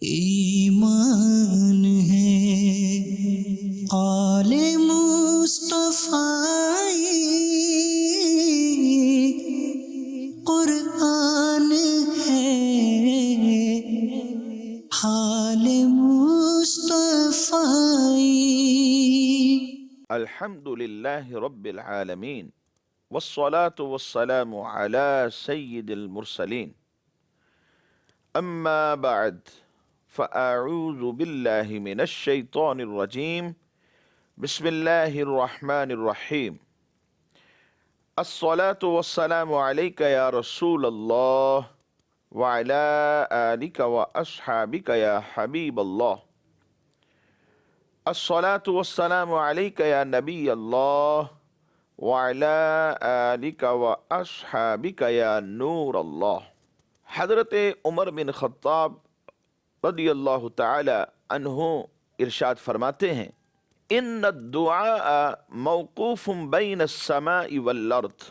ایمان ہے قال مصطفیٰ، قرآن ہے حال مصطفیٰ۔ الحمد لله رب العالمين والصلاة والسلام على سيد المرسلين. أما بعد فأعوذ بالله من الشيطان الرجيم. بسم الله الرحمن الرحيم. الصلاة والسلام عليك يا رسول الله وعلى آلك وأصحابك يا حبيب الله. الصلاة والسلام عليك يا نبي الله وعلى آلك وأصحابك يا نور الله. حضرت عمر بن خطاب رضی اللہ تعالی عنہ ارشاد فرماتے ہیں، ان الدعاء موقوف بین السماء والارض،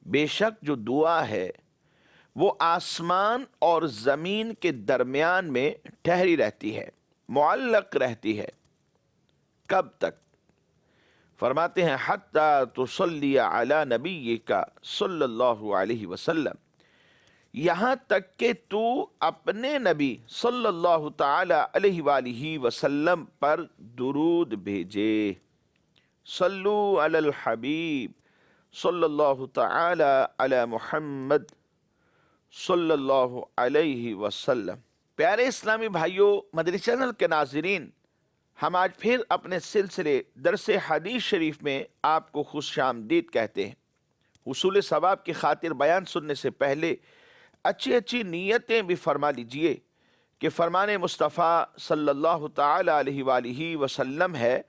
بے شک جو دعا ہے وہ آسمان اور زمین کے درمیان میں ٹھہری رہتی ہے، معلق رہتی ہے۔ کب تک؟ فرماتے ہیں حتی تصلی علی نبیک صلی اللہ علیہ وسلم، یہاں تک کہ تو اپنے نبی صلی اللہ تعالی علیہ وآلہ وسلم پر درود بھیجے۔ صلو علی الحبیب صلی اللہ تعالی علی محمد صلی اللہ علیہ وسلم۔ پیارے اسلامی بھائیوں، مدنی چینل کے ناظرین، ہم آج پھر اپنے سلسلے درس حدیث شریف میں آپ کو خوش آمدید کہتے ہیں۔ حصول ثواب کی خاطر بیان سننے سے پہلے اچھی نیتیں بھی فرما لیجئے کہ فرمان مصطفیٰ صلی اللہ تعالی علیہ وآلہ وسلم ہے،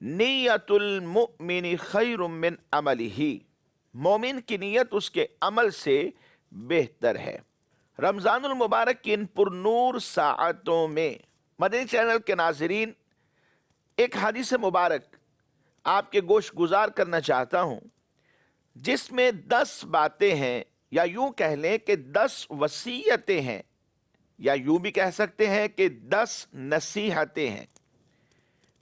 نیت المؤمن خیر من عملہ، مومن کی نیت اس کے عمل سے بہتر ہے۔ رمضان المبارک کی ان پر نور ساعتوں میں مدنی چینل کے ناظرین، ایک حدیث مبارک آپ کے گوش گزار کرنا چاہتا ہوں، جس میں 10 باتیں ہیں، یا یوں کہہ لیں کہ 10 وصیتیں ہیں، یا یوں بھی کہہ سکتے ہیں کہ 10 نصیحتیں ہیں،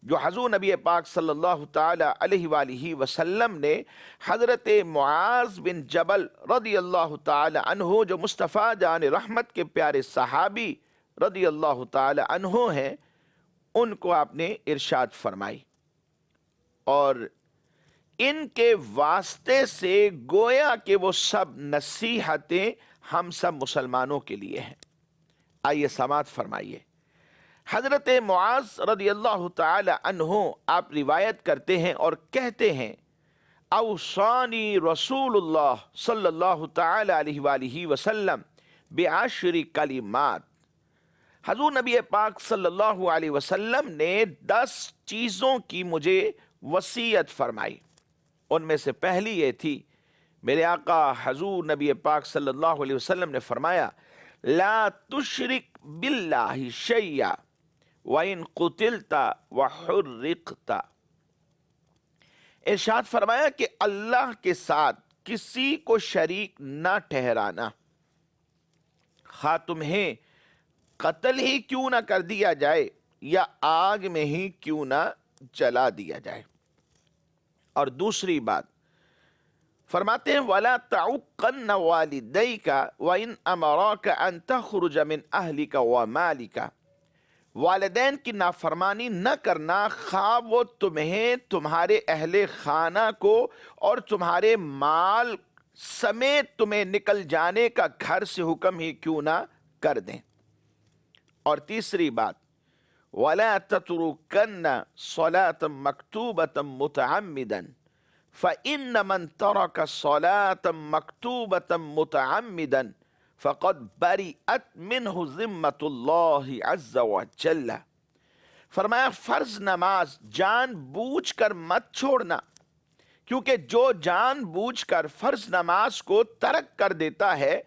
جو حضور نبی پاک صلی اللہ تعالی علیہ وآلہ وسلم نے حضرت معاذ بن جبل رضی اللہ تعالی عنہ، جو مصطفیٰ جان رحمت کے پیارے صحابی رضی اللہ تعالی عنہ ہیں، ان کو آپ نے ارشاد فرمائی، اور ان کے واسطے سے گویا کہ وہ سب نصیحتیں ہم سب مسلمانوں کے لیے ہیں۔ آئیے سماعت فرمائیے۔ حضرت معاذ رضی اللہ تعالی عنہ آپ روایت کرتے ہیں اور کہتے ہیں، اوصانی رسول اللہ صلی اللہ تعالی علیہ وآلہ وسلم بعشر کلمات، حضور نبی پاک صلی اللہ علیہ وسلم نے 10 چیزوں کی مجھے وصیت فرمائی۔ ان میں سے پہلی یہ تھی، میرے آقا حضور نبی پاک صلی اللہ علیہ وسلم نے فرمایا، لا تشرک باللہ شیئا وَإِن قُتِلْتَ وَحُرِّقْتَ، ارشاد فرمایا کہ اللہ کے ساتھ کسی کو شریک نہ ٹھہرانا، خواہ تمہیں قتل ہی کیوں نہ کر دیا جائے یا آگ میں ہی کیوں نہ جلا دیا جائے۔ اور دوسری بات فرماتے ہیں، وَلَا تَعُقَّنَّ وَالِدَيْكَ وَإِنْ أَمَرَاكَ أَن تَخْرُجَ مِنْ أَهْلِكَ وَمَالِكَ، والدین کی نافرمانی نہ کرنا، خواہ وہ تمہیں تمہارے اہل خانہ کو اور تمہارے مال سمیت تمہیں نکل جانے کا گھر سے حکم ہی کیوں نہ کر دیں۔ اور تیسری بات، وَلَا تَتْرُكَنَّ صَلَاةً مَكْتُوبَةً مُتَعَمِّدًا فَإِنَّ مَن تَرَكَ صَلَاةً مَكْتُوبَةً مُتَعَمِّدًا فَقَدْ بَرِئَتْ مِنْهُ ذِمَّةُ اللَّهِ عَزَّ وَجَلَّ، فرمایا فرض نماز جان بوجھ کر مت چھوڑنا، کیونکہ جو جان بوجھ کر فرض نماز کو ترک کر دیتا ہے،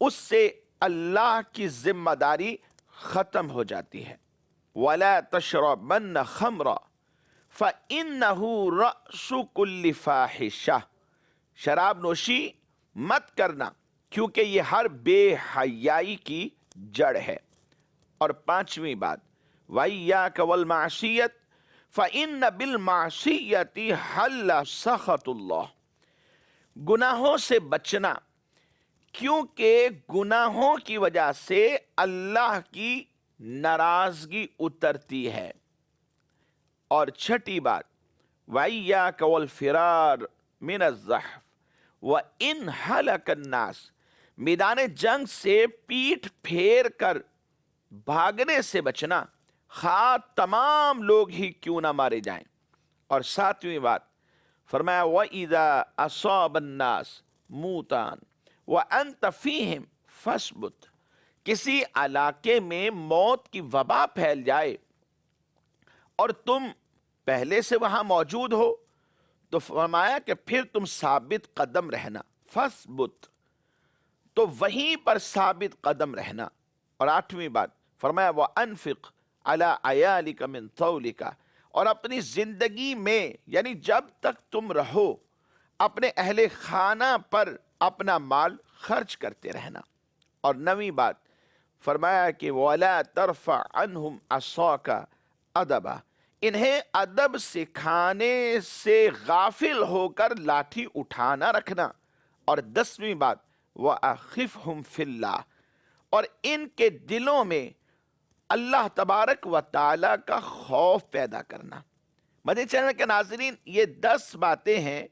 اس سے اللہ کی ذمہ داری ختم ہو جاتی ہے۔ وَلَا تَشْرَبَنَّ خَمْرًا فَإِنَّهُ رَأْسُ كُلِّ فَاحِشَةٍ، شراب نوشی مت کرنا، کیونکہ یہ ہر بے حیائی کی جڑ ہے۔ اور پانچویں بات وَإِيَّاكَ وَالْمَعْصِيَةَ فَإِنَّ بِالْمَعْصِيَّةِ حَلَّ سَخَطُ اللَّهِ، گناہوں سے بچنا، کیونکہ گناہوں کی وجہ سے اللہ کی ناراضگی اترتی ہے۔ اور چھٹی بات وَإِيَّاكَ وَالْفِرَارَ مِنَ الزَّحْفِ وَإِنْ هَلَكَ النَّاسِ، میدان جنگ سے پیٹھ پھیر کر بھاگنے سے بچنا، خواہ تمام لوگ ہی کیوں نہ مارے جائیں۔ اور ساتویں بات فرمایا وَإِذَا أَصَابَ النَّاسِ مُوتًا وَأَنْتَ فِيهِمْ فَاثْبُتْ، کسی علاقے میں موت کی وبا پھیل جائے اور تم پہلے سے وہاں موجود ہو تو فرمایا کہ پھر تم ثابت قدم رہنا، فَاثْبُتْ، تو وہیں پر ثابت قدم رہنا۔ اور آٹھویں بات فرمایا وَأَنفِقْ عَلَىٰ عَيَالِكَ مِنْ طَوْلِكَ، اور اپنی زندگی میں یعنی جب تک تم رہو اپنے اہل خانہ پر اپنا مال خرچ کرتے رہنا۔ اور نویں بات فرمایا کہ وَلَا تَرْفَعْ عَنْهُمْ عَصَاكَ أَدَبًا، انہیں ادب سکھانے سے غافل ہو کر لاٹھی اٹھانا رکھنا۔ اور دسویں بات وَأَخِفْهُمْ فِي اللَّهِ، اور ان کے دلوں میں اللہ تبارک و تعالی کا خوف پیدا کرنا۔ مدنی چینل کے ناظرین، یہ 10 باتیں ہیں،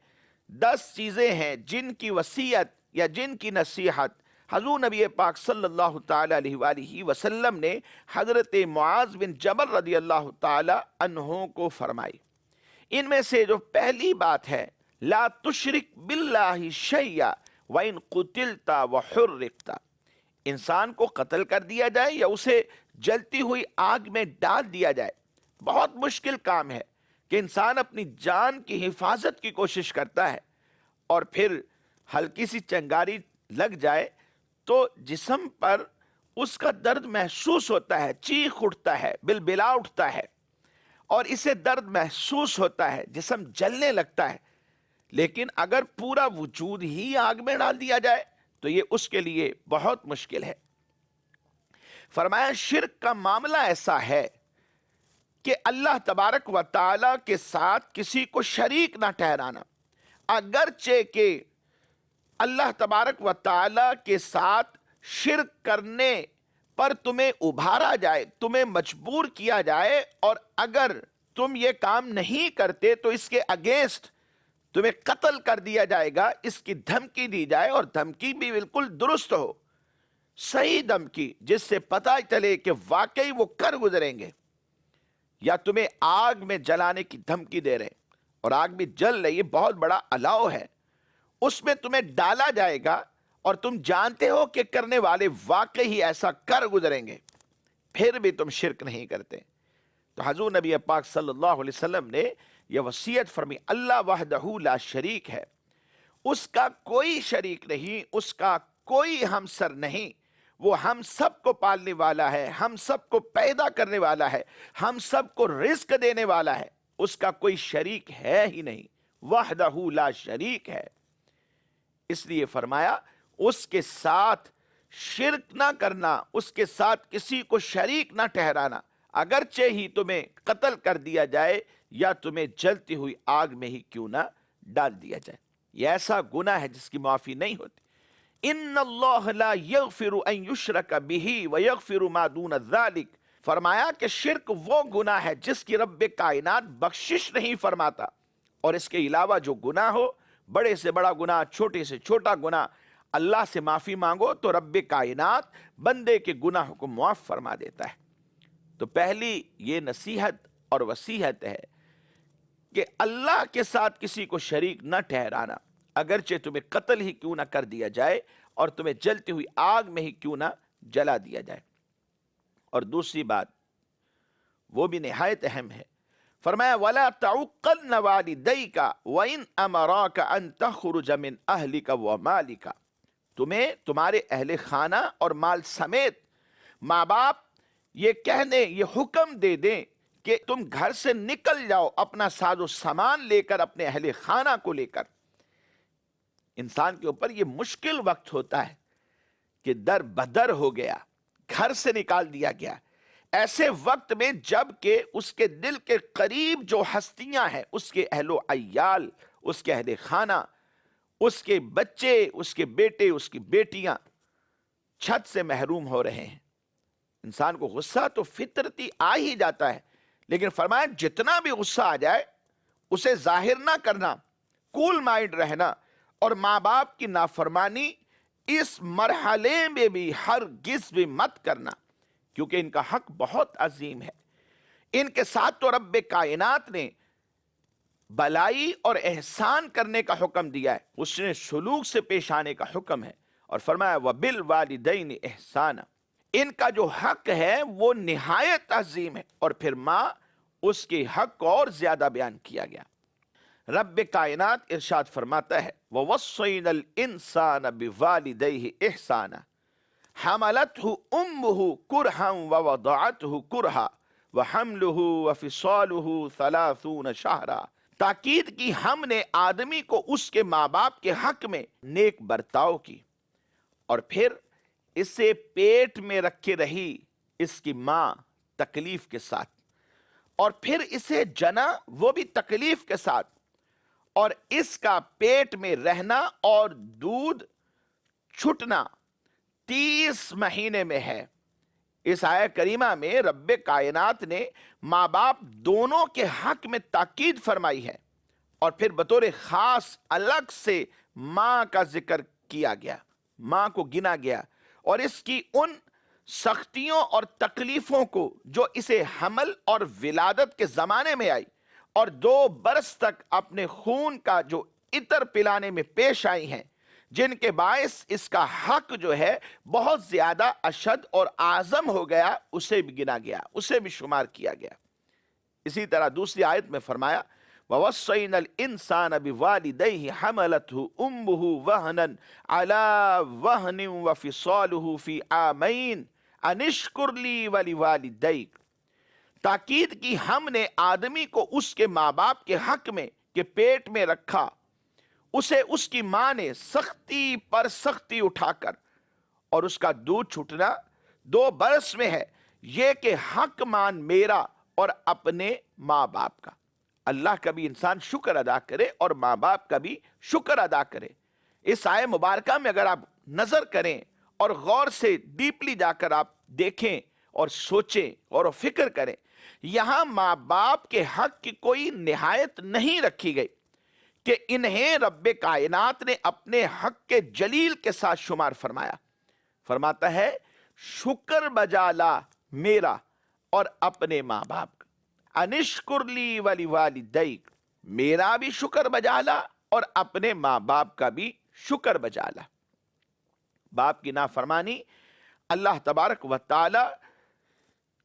10 چیزیں ہیں جن کی وصیت یا جن کی نصیحت حضور نبی پاک صلی اللہ تعالی علیہ وآلہ وسلم نے حضرت معاذ بن جبل رضی اللہ تعالی عنہ کو فرمائی۔ ان میں سے جو پہلی بات ہے لا تشرک باللہ شیئا وَإِن قُتِلْتَ وَحُرِّقْتَ، انسان کو قتل کر دیا جائے یا اسے جلتی ہوئی آگ میں ڈال دیا جائے، بہت مشکل کام ہے کہ انسان اپنی جان کی حفاظت کی کوشش کرتا ہے اور پھر ہلکی سی چنگاری لگ جائے تو جسم پر اس کا درد محسوس ہوتا ہے، چیخ اٹھتا ہے، بلبلا اٹھتا ہے اور اسے درد محسوس ہوتا ہے، جسم جلنے لگتا ہے۔ لیکن اگر پورا وجود ہی آگ میں ڈال دیا جائے تو یہ اس کے لیے بہت مشکل ہے۔ فرمایا شرک کا معاملہ ایسا ہے کہ اللہ تبارک و تعالی کے ساتھ کسی کو شریک نہ ٹھہرانا، اگرچہ کہ اللہ تبارک و تعالی کے ساتھ شرک کرنے پر تمہیں ابھارا جائے، تمہیں مجبور کیا جائے، اور اگر تم یہ کام نہیں کرتے تو اس کے اگینسٹ تمہیں قتل کر دیا جائے گا، اس کی دھمکی دی جائے، اور دھمکی بھی بالکل درست ہو، صحیح دھمکی جس سے پتہ چلے کہ واقعی وہ کر گزریں گے، یا تمہیں آگ میں جلانے کی دھمکی دے رہے اور آگ بھی جل رہی ہے، بہت بڑا الاؤ ہے، اس میں تمہیں ڈالا جائے گا اور تم جانتے ہو کہ کرنے والے واقعی ہی ایسا کر گزریں گے، پھر بھی تم شرک نہیں کرتے، تو حضور نبی پاک صلی اللہ علیہ وسلم نے یہ وصیت فرمی اللہ وحدہ لا شریک ہے، اس کا کوئی شریک نہیں، اس کا کوئی ہمسر نہیں، وہ ہم سب کو پالنے والا ہے، ہم سب کو پیدا کرنے والا ہے، ہم سب کو رزق دینے والا ہے، اس کا کوئی شریک ہے ہی نہیں، وحدہ لا شریک ہے۔ اس لیے فرمایا اس کے ساتھ شرک نہ کرنا، اس کے ساتھ کسی کو شریک نہ ٹھہرانا، اگرچہ ہی تمہیں قتل کر دیا جائے یا تمہیں جلتی ہوئی آگ میں ہی کیوں نہ ڈال دیا جائے۔ یہ ایسا گناہ ہے جس کی معافی نہیں ہوتی۔ ان اللہ لا یغفر ان یشرک بہ ویغفر ما دون ذلک، فرمایا کہ شرک وہ گناہ ہے جس کی رب کائنات بخشش نہیں فرماتا، اور اس کے علاوہ جو گناہ ہو، بڑے سے بڑا گناہ، چھوٹے سے چھوٹا گناہ، اللہ سے معافی مانگو تو رب کائنات بندے کے گناہوں کو معاف فرما دیتا ہے۔ تو پہلی یہ نصیحت اور وصیحت ہے کہ اللہ کے ساتھ کسی کو شریک نہ ٹھہرانا، اگرچہ تمہیں قتل ہی کیوں نہ کر دیا جائے اور تمہیں جلتی ہوئی آگ میں ہی کیوں نہ جلا دیا جائے۔ اور دوسری بات وہ بھی نہایت اہم ہے، فرمایا وَلَا تَعُقَّنَّ وَالِدَيْكَ وَإِنْ أَمَرَاكَ أَن تَخْرُجَ مِنْ أَهْلِكَ وَمَالِكَ، تمہیں تمہارے اہل خانہ اور مال سمیت ماں باپ یہ کہنے، یہ حکم دے دیں کہ تم گھر سے نکل جاؤ اپنا ساز و سامان لے کر، اپنے اہل خانہ کو لے کر، انسان کے اوپر یہ مشکل وقت ہوتا ہے کہ در بدر ہو گیا، گھر سے نکال دیا گیا، ایسے وقت میں جب کہ اس کے دل کے قریب جو ہستیاں ہیں، اس کے اہل و عیال، اس کے اہل خانہ، اس کے بچے، اس کے بیٹے، اس کی بیٹیاں چھت سے محروم ہو رہے ہیں۔ انسان کو غصہ تو فطرتی آ ہی جاتا ہے، لیکن فرمایا جتنا بھی غصہ آ جائے اسے ظاہر نہ کرنا، کول مائنڈ رہنا، اور ماں باپ کی نافرمانی اس مرحلے میں بھی ہرگز بھی مت کرنا، کیونکہ ان کا حق بہت عظیم ہے۔ ان کے ساتھ تو رب کائنات نے بلائی اور احسان کرنے کا حکم دیا ہے، اس نے سلوک سے پیش آنے کا حکم ہے، اور فرمایا وَبِالْوَالِدَيْنِ احسانا، ان کا جو حق ہے وہ نہایت عظیم ہے، اور پھر ماں اس کے حق کو اور زیادہ بیان کیا گیا۔ رب کائنات ارشاد فرماتا ہے وَوَصَّيْنَا الْإِنسَانَ بِوَالِدَيْهِ إِحْسَانًا حَمَلَتْهُ أُمُّهُ كُرْهًا وَوَضَعَتْهُ كُرْهًا وَحَمْلُهُ وَفِصَالُهُ 30 شهرًا، تاکید کی ہم نے آدمی کو اس کے ماں باپ کے حق میں نیک برتاؤ کی، اور پھر اسے پیٹ میں رکھے رہی اس کی ماں تکلیف کے ساتھ، اور پھر اسے جنا وہ بھی تکلیف کے ساتھ، اور اس کا پیٹ میں رہنا اور دودھ چھٹنا 30 مہینے میں ہے۔ اس آیہ کریمہ میں رب کائنات نے ماں باپ دونوں کے حق میں تاکید فرمائی ہے، اور پھر بطور خاص الگ سے ماں کا ذکر کیا گیا، ماں کو گنا گیا، اور اس کی ان سختیوں اور تکلیفوں کو جو اسے حمل اور ولادت کے زمانے میں آئی اور 2 برس تک اپنے خون کا جو عطر پلانے میں پیش آئی ہیں، جن کے باعث اس کا حق جو ہے بہت زیادہ اشد اور اعظم ہو گیا، اسے بھی گنا گیا، اسے بھی شمار کیا گیا۔ اسی طرح دوسری آیت میں فرمایا وَوَصَّيْنَا الْإِنسَانَ بِوَالِدَيْهِ حَمَلَتْهُ أُمُّهُ وَهْنًا عَلَى وَهْنٍ وَفِصَالُهُ فِي عَامَيْنِ أَنِ اشْكُرْ لِي وَلِوَالِدَيْكَ، تاکید کی ہم نے آدمی کو اس کے ماں باپ کے حق میں کہ پیٹ میں رکھا، اسے اس کی ماں نے سختی پر سختی اٹھا کر، اور اس کا دودھ چھٹنا 2 برس میں ہے، یہ کہ حق مان میرا اور اپنے ماں باپ کا۔ اللہ کا بھی انسان شکر ادا کرے اور ماں باپ کا بھی شکر ادا کرے۔ اس آیہ مبارکہ میں اگر آپ نظر کریں اور غور سے ڈیپلی جا کر آپ دیکھیں اور سوچیں اور فکر کریں، یہاں ماں باپ کے حق کی کوئی نہایت نہیں رکھی گئی کہ انہیں رب کائنات نے اپنے حق کے جلیل کے ساتھ شمار فرمایا۔ فرماتا ہے شکر بجا لا میرا اور اپنے ماں باپ کا، انشکر لی ولیوالدیک، میرا بھی شکر بجا لا اور اپنے ماں باپ کا بھی شکر بجا لا۔ باپ کی نافرمانی اللہ تبارک و تعالی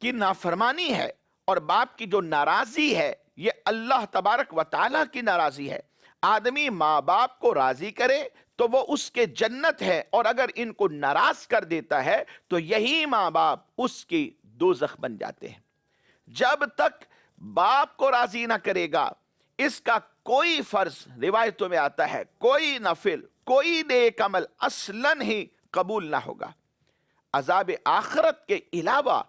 کی نافرمانی ہے، اور باپ کی جو ناراضی ہے یہ اللہ تبارک و تعالی کی ناراضی ہے۔ آدمی ماں باپ کو راضی کرے تو وہ اس کے جنت ہے، اور اگر ان کو ناراض کر دیتا ہے تو یہی ماں باپ اس کی دوزخ بن جاتے ہیں۔ جب تک باپ کو راضی نہ کرے گا اس کا کوئی فرض، روایتوں میں آتا ہے کوئی نفل، کوئی نیک عمل اصلاً ہی قبول نہ ہوگا۔ عذاب آخرت کے علاوہ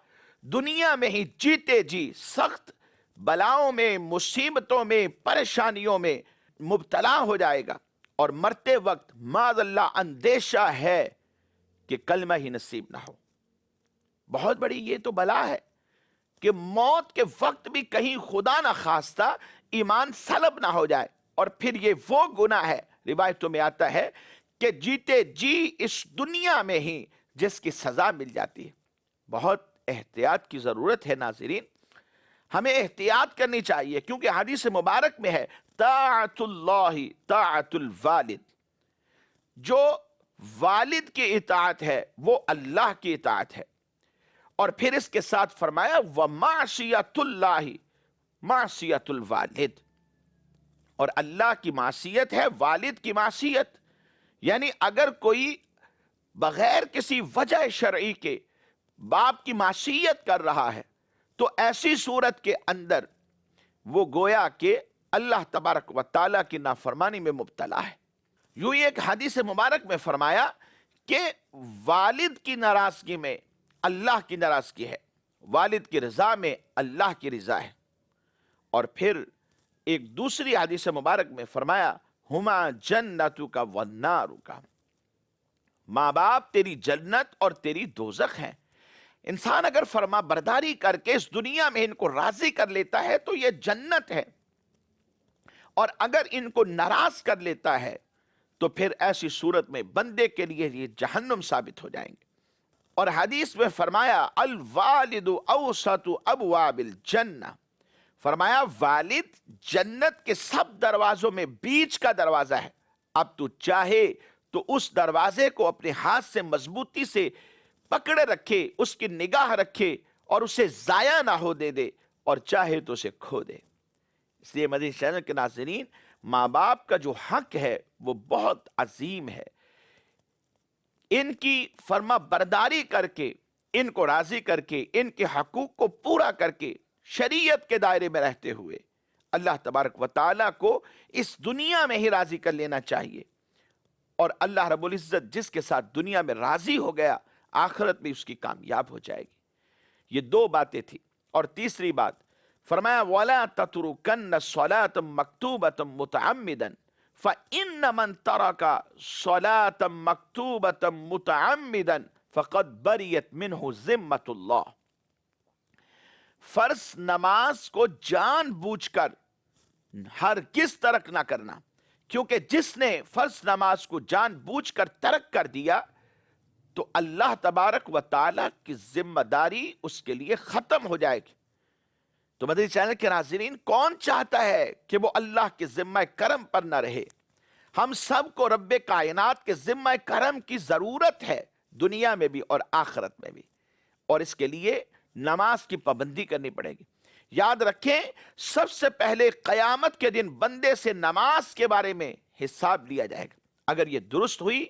دنیا میں ہی جیتے جی سخت بلاؤں میں، مصیبتوں میں، پریشانیوں میں مبتلا ہو جائے گا، اور مرتے وقت معاذ اللہ اندیشہ ہے کہ کلمہ ہی نصیب نہ ہو۔ بہت بڑی یہ تو بلا ہے کہ موت کے وقت بھی کہیں خدا نہ خواستہ ایمان سلب نہ ہو جائے، اور پھر یہ وہ گناہ ہے، روایتوں میں آتا ہے کہ جیتے جی اس دنیا میں ہی جس کی سزا مل جاتی ہے۔ بہت احتیاط کی ضرورت ہے ناظرین، ہمیں احتیاط کرنی چاہیے، کیونکہ حدیث مبارک میں ہے طاعت اللہ طاعت الوالد، جو والد کی اطاعت ہے وہ اللہ کی اطاعت ہے، اور پھر اس کے ساتھ فرمایا وَمَعْصِيَةُ اللَّهِ مَعْصِيَةُ الْوَالِدِ، اور اللہ کی معصیت ہے والد کی معصیت، یعنی اگر کوئی بغیر کسی وجہ شرعی کے باپ کی معصیت کر رہا ہے تو ایسی صورت کے اندر وہ گویا کہ اللہ تبارک و تعالیٰ کی نافرمانی میں مبتلا ہے۔ یوں ایک حدیث مبارک میں فرمایا کہ والد کی ناراضگی میں اللہ کی ناراضگی ہے، والد کی رضا میں اللہ کی رضا ہے۔ اور پھر ایک دوسری حدیث مبارک میں فرمایا ہما جنتک والنارک، ماں باپ تیری جنت اور تیری دوزخ ہیں۔ انسان اگر فرما برداری کر کے اس دنیا میں ان کو راضی کر لیتا ہے تو یہ جنت ہے، اور اگر ان کو ناراض کر لیتا ہے تو پھر ایسی صورت میں بندے کے لیے یہ جہنم ثابت ہو جائیں گے۔ اور حدیث میں فرمایا الوالد اوسط ابواب الجنہ، فرمایا والد جنت کے سب دروازوں میں بیچ کا دروازہ ہے۔ اب تو چاہے تو اس دروازے کو اپنے ہاتھ سے مضبوطی سے پکڑے رکھے، اس کی نگاہ رکھے اور اسے ضائع نہ ہو دے، اور چاہے تو اسے کھو دے۔ اس لیے مدنی چینل کے ناظرین، ماں باپ کا جو حق ہے وہ بہت عظیم ہے۔ ان کی فرما برداری کر کے، ان کو راضی کر کے، ان کے حقوق کو پورا کر کے، شریعت کے دائرے میں رہتے ہوئے اللہ تبارک و تعالیٰ کو اس دنیا میں ہی راضی کر لینا چاہیے، اور اللہ رب العزت جس کے ساتھ دنیا میں راضی ہو گیا آخرت میں اس کی کامیاب ہو جائے گی۔ یہ دو باتیں تھی۔ اور تیسری بات فرمایا وَلَا تَتْرُكَنَّ صَلَاةً مَكْتُوبَةً مُتَعَمِّدًا فَإِنَّ مَنْ تَرَكَ صَلَاةً مَكْتُوبَةً مُتَعَمِّدًا فَقَدْ بَرِيَتْ مِنْهُ ذِمَّةُ اللَّهِ۔ فرض نماز کو جان بوجھ کر ہرگز ترک نہ کرنا، کیونکہ جس نے فرض نماز کو جان بوجھ کر ترک کر دیا تو اللہ تبارک و تعالیٰ کی ذمہ داری اس کے لیے ختم ہو جائے گی۔ تو مدنی چینل کے ناظرین، کون چاہتا ہے کہ وہ اللہ کے ذمہ کرم پر نہ رہے؟ ہم سب کو رب کائنات کے ذمہ کرم کی ضرورت ہے، دنیا میں بھی اور آخرت میں بھی، اور اس کے لیے نماز کی پابندی کرنی پڑے گی۔ یاد رکھیں، سب سے پہلے قیامت کے دن بندے سے نماز کے بارے میں حساب لیا جائے گا۔ اگر یہ درست ہوئی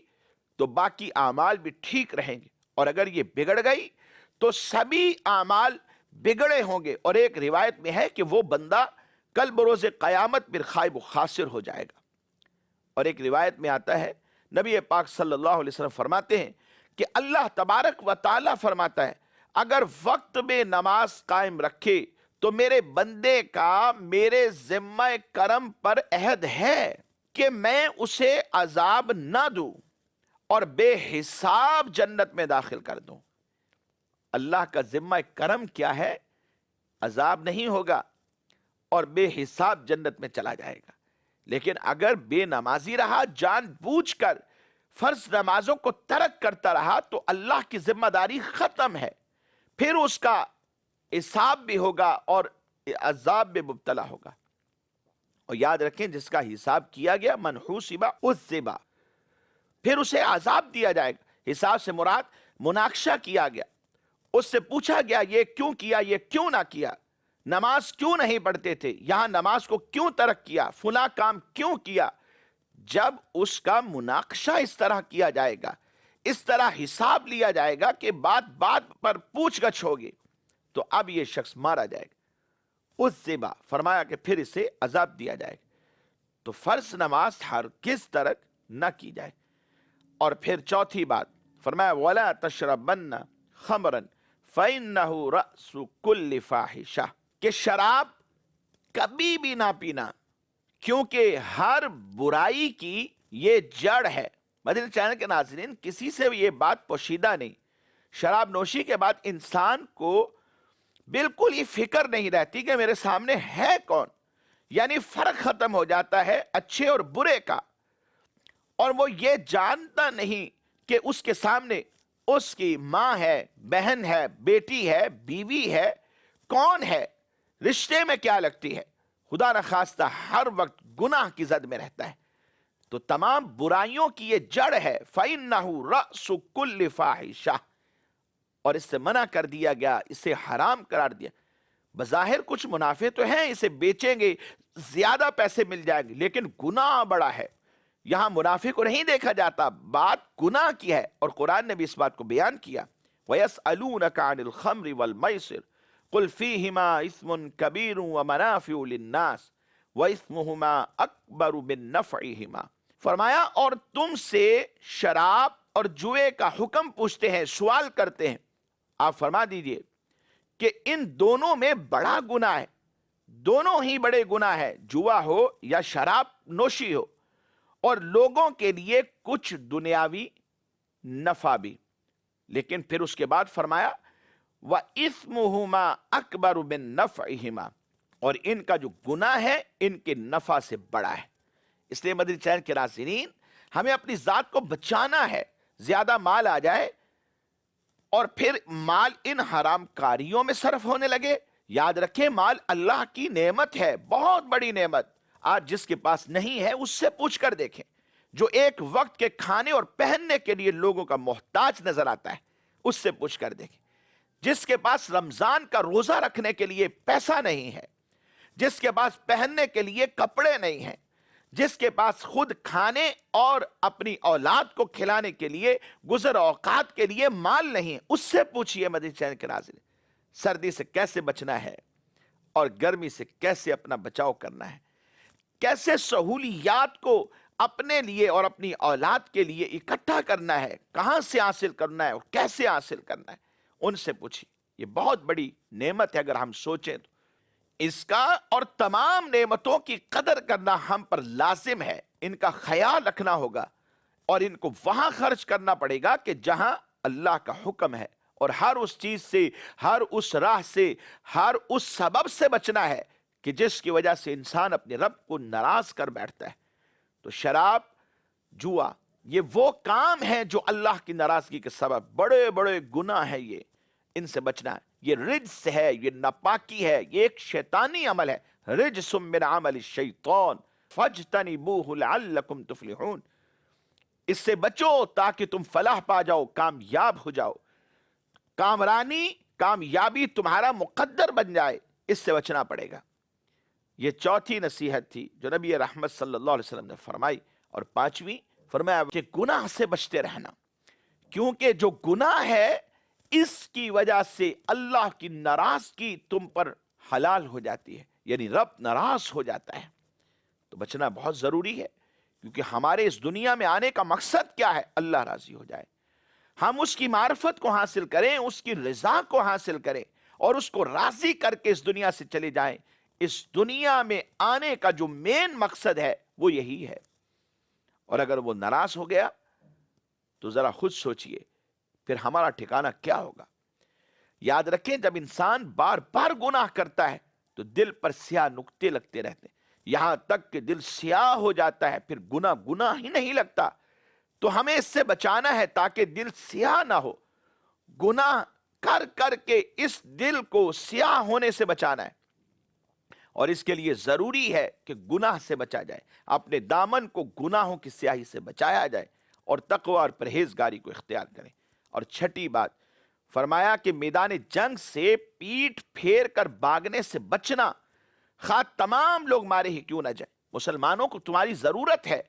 تو باقی اعمال بھی ٹھیک رہیں گے، اور اگر یہ بگڑ گئی تو سبھی اعمال بگڑے ہوں گے، اور ایک روایت میں ہے کہ وہ بندہ کل بروز قیامت پھر خائب و خاسر ہو جائے گا۔ اور ایک روایت میں آتا ہے، نبی پاک صلی اللہ علیہ وسلم فرماتے ہیں کہ اللہ تبارک و تعالیٰ فرماتا ہے اگر وقت میں نماز قائم رکھے تو میرے بندے کا میرے ذمہ کرم پر عہد ہے کہ میں اسے عذاب نہ دوں اور بے حساب جنت میں داخل کر دوں۔ اللہ کا ذمہ کرم کیا ہے؟ عذاب نہیں ہوگا اور بے حساب جنت میں چلا جائے گا۔ لیکن اگر بے نمازی رہا، جان بوجھ کر فرض نمازوں کو ترک کرتا رہا، تو اللہ کی ذمہ داری ختم ہے، پھر اس کا حساب بھی ہوگا اور عذاب میں مبتلا ہوگا۔ اور یاد رکھیں، جس کا حساب کیا گیا من حوسب عذب، پھر اسے عذاب دیا جائے گا۔ حساب سے مراد مناقشہ کیا گیا، اس سے پوچھا گیا یہ کیوں کیا، یہ کیوں نہ کیا، نماز کیوں نہیں پڑھتے تھے، یہاں نماز کو کیوں ترک کیا، فلاں کام کیوں کیا۔ جب اس کا مناقشہ اس طرح کیا جائے گا، اس طرح حساب لیا جائے گا کہ بات بات پر پوچھ گچھ ہوگی، تو اب یہ شخص مارا جائے گا۔ اس زبا فرمایا کہ پھر اسے عذاب دیا جائے گا۔ تو فرض نماز ہرگز ترک نہ کی جائے۔ اور پھر چوتھی بات فرمایا وَلَا تَشْرَبَنَّ خَمْرًا فَإِنَّهُ رَأْسُ كُلِّ فَاحِشَةٍ، کہ شراب کبھی بھی نہ پینا، کیونکہ ہر برائی کی یہ جڑ ہے۔ مدنی چینل کے ناظرین، کسی سے بھی یہ بات پوشیدہ نہیں، شراب نوشی کے بعد انسان کو بالکل یہ فکر نہیں رہتی کہ میرے سامنے ہے کون، یعنی فرق ختم ہو جاتا ہے اچھے اور برے کا، اور وہ یہ جانتا نہیں کہ اس کے سامنے اس کی ماں ہے، بہن ہے، بیٹی ہے، بیوی ہے، کون ہے، رشتے میں کیا لگتی ہے، خدا نخواستہ ہر وقت گناہ کی زد میں رہتا ہے۔ تو تمام برائیوں کی یہ جڑ ہے، فَإِنَّهُ رَأْسُ كُلِّ فَاحِشَةٍ، اور اس سے منع کر دیا گیا، اسے حرام قرار دیا۔ بظاہر کچھ منافع تو ہیں، اسے بیچیں گے زیادہ پیسے مل جائیں گے، لیکن گناہ بڑا ہے۔ یہاں منافع کو نہیں دیکھا جاتا، بات گناہ کی ہے، اور قرآن نے بھی اس بات کو بیان کیا۔ وَيَسْأَلُونَكَ عَنِ الْخَمْرِ وَالْمَيْسِرِ قُلْ فِيهِمَا إِثْمٌ كَبِيرٌ وَمَنَافِعُ لِلنَّاسِ وَإِثْمُهُمَا أَكْبَرُ مِن نَّفْعِهِمَا، فرمایا اور تم سے شراب اور جوئے کا حکم پوچھتے ہیں، سوال کرتے ہیں، آپ فرما دیجئے کہ ان دونوں میں بڑا گناہ ہے، دونوں ہی بڑے گناہ ہے، جوا ہو یا شراب نوشی ہو، اور لوگوں کے لیے کچھ دنیاوی نفع بھی۔ لیکن پھر اس کے بعد فرمایا وَإِثْمُهُمَا أَكْبَرُ مِن نَفْعِهِمَا، اور ان کا جو گناہ ہے ان کے نفع سے بڑا ہے۔ اس لیے مدنی چینل کے ناظرین، ہمیں اپنی ذات کو بچانا ہے، زیادہ مال آ جائے اور پھر مال ان حرام کاریوں میں صرف ہونے لگے۔ یاد رکھیں مال اللہ کی نعمت ہے، بہت بڑی نعمت۔ آج جس کے پاس نہیں ہے اس سے پوچھ کر دیکھیں، جو ایک وقت کے کھانے اور پہننے کے لیے لوگوں کا محتاج نظر آتا ہے، اس سے پوچھ کر دیکھیں۔ جس کے پاس رمضان کا روزہ رکھنے کے لیے پیسہ نہیں ہے، جس کے پاس پہننے کے لیے کپڑے نہیں ہیں، جس کے پاس خود کھانے اور اپنی اولاد کو کھلانے کے لیے گزر اوقات کے لیے مال نہیں ہے، اس سے پوچھئے مدنی چینل کے ناظرین، سردی سے کیسے بچنا ہے اور گرمی سے کیسے اپنا بچاؤ کرنا ہے، کیسے سہولیات کو اپنے لیے اور اپنی اولاد کے لیے اکٹھا کرنا ہے، کہاں سے حاصل کرنا ہے اور کیسے حاصل کرنا ہے، ان سے پوچھیں۔ یہ بہت بڑی نعمت ہے، اگر ہم سوچیں تو اس کا اور تمام نعمتوں کی قدر کرنا ہم پر لازم ہے، ان کا خیال رکھنا ہوگا اور ان کو وہاں خرچ کرنا پڑے گا کہ جہاں اللہ کا حکم ہے، اور ہر اس چیز سے، ہر اس راہ سے، ہر اس سبب سے بچنا ہے کہ جس کی وجہ سے انسان اپنے رب کو ناراض کر بیٹھتا ہے۔ تو شراب، جوا، یہ وہ کام ہیں جو اللہ کی ناراضگی کے سبب بڑے بڑے گناہ ہیں، یہ ان سے بچنا ہے۔ یہ رجس ہے، یہ ناپاکی ہے، یہ ایک شیطانی عمل ہے۔ رجس من عمل الشیطان فاجتنبوہ لعلکم تفلحون، اس سے بچو تاکہ تم فلاح پا جاؤ، کامیاب ہو جاؤ، کامرانی، کامیابی تمہارا مقدر بن جائے، اس سے بچنا پڑے گا۔ یہ چوتھی نصیحت تھی جو نبی رحمت صلی اللہ علیہ وسلم نے فرمائی۔ اور پانچویں فرمایا کہ گناہ سے بچتے رہنا، کیونکہ جو گناہ ہے اس کی وجہ سے اللہ کی ناراضگی تم پر حلال ہو جاتی ہے، یعنی رب ناراض ہو جاتا ہے۔ تو بچنا بہت ضروری ہے، کیونکہ ہمارے اس دنیا میں آنے کا مقصد کیا ہے؟ اللہ راضی ہو جائے، ہم اس کی معرفت کو حاصل کریں، اس کی رضا کو حاصل کریں اور اس کو راضی کر کے اس دنیا سے چلے جائیں۔ اس دنیا میں آنے کا جو مین مقصد ہے وہ یہی ہے، اور اگر وہ ناراض ہو گیا تو ذرا خود سوچئے پھر ہمارا ٹھکانہ کیا ہوگا۔ یاد رکھیں جب انسان بار بار گناہ کرتا ہے تو دل پر سیاہ نقطے لگتے رہتے ہیں، یہاں تک کہ دل سیاہ ہو جاتا ہے، پھر گناہ ہی نہیں لگتا۔ تو ہمیں اس سے بچانا ہے تاکہ دل سیاہ نہ ہو، گناہ کر کر کے اس دل کو سیاہ ہونے سے بچانا ہے، اور اس کے لیے ضروری ہے کہ گناہ سے بچا جائے، اپنے دامن کو گناہوں کی سیاہی سے بچایا جائے اور تقوی اور پرہیزگاری کو اختیار کریں۔ اور چھٹی بات فرمایا کہ میدان جنگ سے پیٹھ پھیر کر بھاگنے سے بچنا، خواہ تمام لوگ مارے ہی کیوں نہ جائیں، مسلمانوں کو تمہاری ضرورت ہے،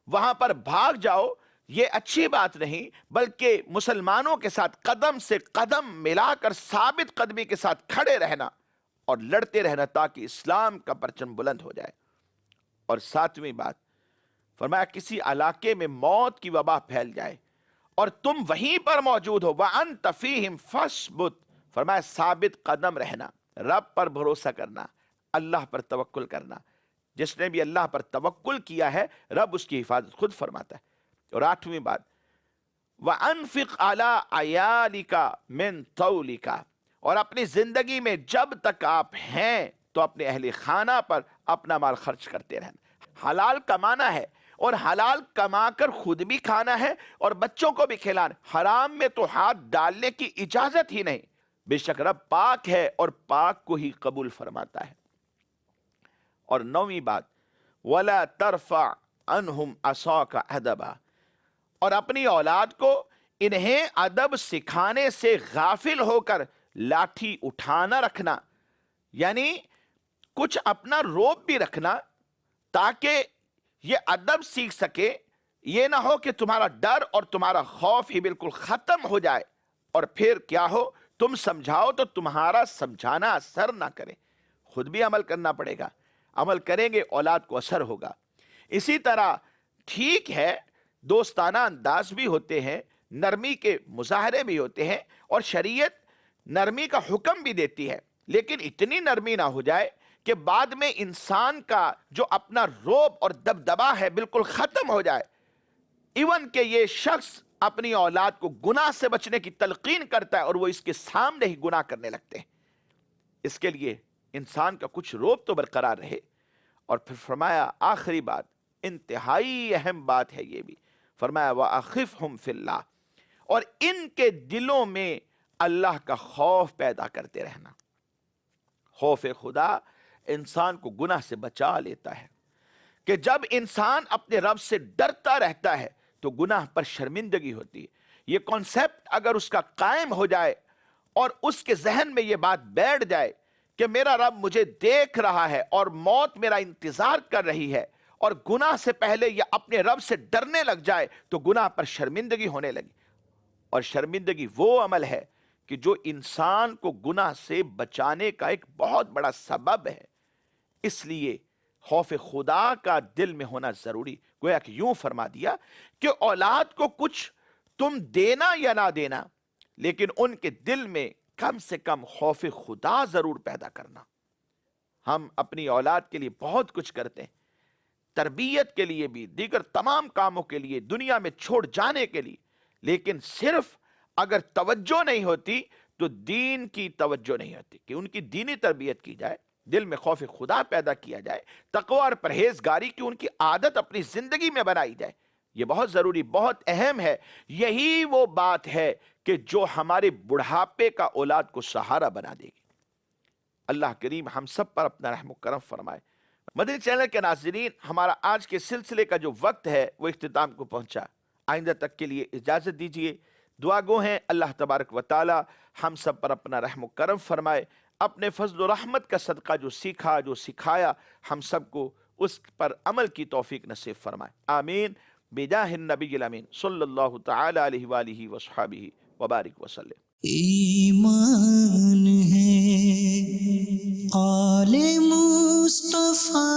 وہاں پر بھاگ جاؤ یہ اچھی بات نہیں، بلکہ مسلمانوں کے ساتھ قدم سے قدم ملا کر ثابت قدمی کے ساتھ کھڑے رہنا اور لڑتے رہنا تاکہ اسلام کا پرچم بلند ہو جائے۔ اور ساتویں بات فرمایا کسی علاقے میں موت کی وبا پھیل جائے اور تم وہیں پر موجود ہو، وَأَنْتَ فِيهِمْ فَاثْبُتْ، فرمایا ثابت قدم رہنا، رب پر بھروسہ کرنا، اللہ پر توکل کرنا۔ جس نے بھی اللہ پر توکل کیا ہے رب اس کی حفاظت خود فرماتا ہے۔ اور آٹھویں بات وَأَنفِقْ عَلَىٰ عَيَالِكَ مِن طَوْلِكَ، اور اپنی زندگی میں جب تک آپ ہیں تو اپنے اہل خانہ پر اپنا مال خرچ کرتے رہنا۔ حلال کمانا ہے اور حلال کما کر خود بھی کھانا ہے اور بچوں کو بھی کھلانا، حرام میں تو ہاتھ ڈالنے کی اجازت ہی نہیں، بے شک رب پاک ہے اور پاک کو ہی قبول فرماتا ہے۔ اور نویں بات وَلَا تَرْفَعْ عَنْهُمْ عَصَاكَ أَدَبًا، اور اپنی اولاد کو انہیں ادب سکھانے سے غافل ہو کر لاٹھی اٹھانا رکھنا، یعنی کچھ اپنا روب بھی رکھنا تاکہ یہ ادب سیکھ سکے، یہ نہ ہو کہ تمہارا ڈر اور تمہارا خوف ہی بالکل ختم ہو جائے اور پھر کیا ہو تم سمجھاؤ تو تمہارا سمجھانا اثر نہ کرے۔ خود بھی عمل کرنا پڑے گا، عمل کریں گے اولاد کو اثر ہوگا۔ اسی طرح ٹھیک ہے دوستانہ انداز بھی ہوتے ہیں، نرمی کے مظاہرے بھی ہوتے ہیں، اور شریعت نرمی کا حکم بھی دیتی ہے، لیکن اتنی نرمی نہ ہو جائے کہ بعد میں انسان کا جو اپنا روب اور دبدبا ہے بالکل ختم ہو جائے، ایون کہ یہ شخص اپنی اولاد کو گناہ سے بچنے کی تلقین کرتا ہے اور وہ اس کے سامنے ہی گناہ کرنے لگتے ہیں۔ اس کے لیے انسان کا کچھ روب تو برقرار رہے۔ اور پھر فرمایا آخری بات، انتہائی اہم بات ہے یہ بھی، فرمایا وَأَخِفْهُمْ فِي اللَّهِ، اور ان کے دلوں میں اللہ کا خوف پیدا کرتے رہنا۔ خوف خدا انسان کو گناہ سے بچا لیتا ہے، کہ جب انسان اپنے رب سے ڈرتا رہتا ہے تو گناہ پر شرمندگی ہوتی ہے۔ یہ کانسیپٹ اگر اس کا قائم ہو جائے اور اس کے ذہن میں یہ بات بیٹھ جائے کہ میرا رب مجھے دیکھ رہا ہے اور موت میرا انتظار کر رہی ہے، اور گناہ سے پہلے یہ اپنے رب سے ڈرنے لگ جائے تو گناہ پر شرمندگی ہونے لگی۔ اور شرمندگی وہ عمل ہے کہ جو انسان کو گناہ سے بچانے کا ایک بہت بڑا سبب ہے۔ اس لیے خوف خدا کا دل میں ہونا ضروری۔ گویا کہ یوں فرما دیا کہ اولاد کو کچھ تم دینا یا نہ دینا، لیکن ان کے دل میں کم سے کم خوف خدا ضرور پیدا کرنا۔ ہم اپنی اولاد کے لیے بہت کچھ کرتے ہیں، تربیت کے لیے بھی، دیگر تمام کاموں کے لیے، دنیا میں چھوڑ جانے کے لیے، لیکن صرف اگر توجہ نہیں ہوتی تو دین کی توجہ نہیں ہوتی، کہ ان کی دینی تربیت کی جائے، دل میں خوف خدا پیدا کیا جائے، تقوی اور پرہیزگاری کی ان کی عادت اپنی زندگی میں بنائی جائے۔ یہ بہت ضروری، بہت اہم ہے۔ یہی وہ بات ہے کہ جو ہمارے بڑھاپے کا اولاد کو سہارا بنا دے گی۔ اللہ کریم ہم سب پر اپنا رحم و کرم فرمائے۔ مدنی چینل کے ناظرین، ہمارا آج کے سلسلے کا جو وقت ہے وہ اختتام کو پہنچا۔ آئندہ تک کے لیے اجازت دیجیے۔ دعا گو ہیں اللہ تبارک و تعالی ہم سب پر اپنا رحم و کرم فرمائے، اپنے فضل و رحمت کا صدقہ جو سیکھا، جو سکھایا، ہم سب کو اس پر عمل کی توفیق نصیب فرمائے۔ آمین بجاہ النبی الامین صلی اللہ تعالی علیہ وآلہ وصحبہ وبارک وسلم۔ ایمان ہے آل مصطفیٰ